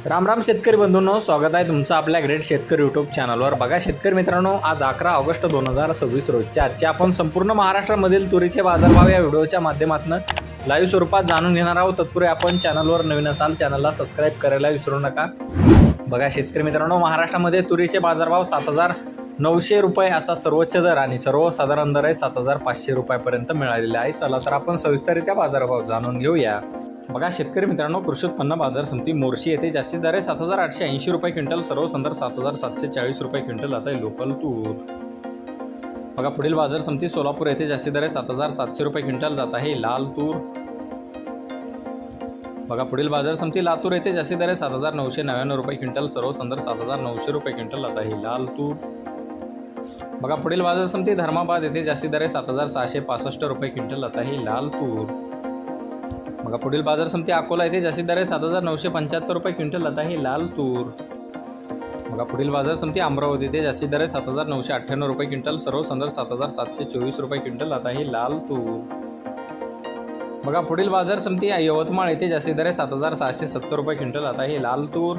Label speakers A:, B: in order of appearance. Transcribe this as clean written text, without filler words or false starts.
A: राम राम शेतकरी बंधूंनो, स्वागत आहे तुमचं आपल्या ग्रेट शेतकरी यूट्यूब चॅनलवर। बघा शेतकरी मित्रांनो, आज 11 ऑगस्ट 2026 रोजच्या आजचे आपण संपूर्ण महाराष्ट्रामधील तुरीचे बाजारभाव या व्हिडिओच्या माध्यमातून लाईव्ह स्वरूपात जाणून घेणार आहोत। तत्पूर्वी आपण चॅनलवर नवीन असाल चॅनलला सबस्क्राईब करायला विसरू नका। बघा शेतकरी मित्रांनो, महाराष्ट्रामध्ये तुरीचे बाजारभाव 7,900 रुपये असा सर्वोच्च दर आणि सर्वसाधारण दर आहे 7,500 रुपयापर्यंत मिळालेला आहे। चला तर आपण सविस्तररित्या बाजारभाव जाणून घेऊया। बघा शेतकरी मित्रांनो, कृषी उत्पन्न बाजार समिती मोर्शी येथे जास्तीत दर आहे 7,880 रुपये क्विंटल, सर्वसाधारण 7,740 रुपये क्विंटल आता आहे लोकल तूर। बघा पुढील बाजार समिती सोलापूर येथे जास्तीत दर आहे 7,700 रुपये क्विंटल जात आहे लाल तूर। बघा पुढील बाजार समिती लातूर येथे जास्तीत दर आहे 7,999 रुपये क्विंटल, सर्वसाधारण 7,900 रुपये क्विंटल जात आहे लाल तूर। बघा पुढील बाजार समिती धर्माबाद येथे जास्तीत दर आहे 7,665 रुपये क्विंटल जात आहे लाल तूर। बघा पुढील बाजार समिती अकोला येथे जास्तीत दर आहे 7,975 रुपये क्विंटल जात आहे लाल तूर। बघा पुढील बाजार समिती अमरावती येथे जास्तीत दर आहे 7,998 रुपये क्विंटल, सर्वसाधारण 7,724 रुपये क्विंटल जात आहे लाल तूर। बघा पुढील बाजार समिती यवतमाळ येथे जास्तीत दर आहे 7,670 रुपये क्विंटल जात आहे लाल तूर।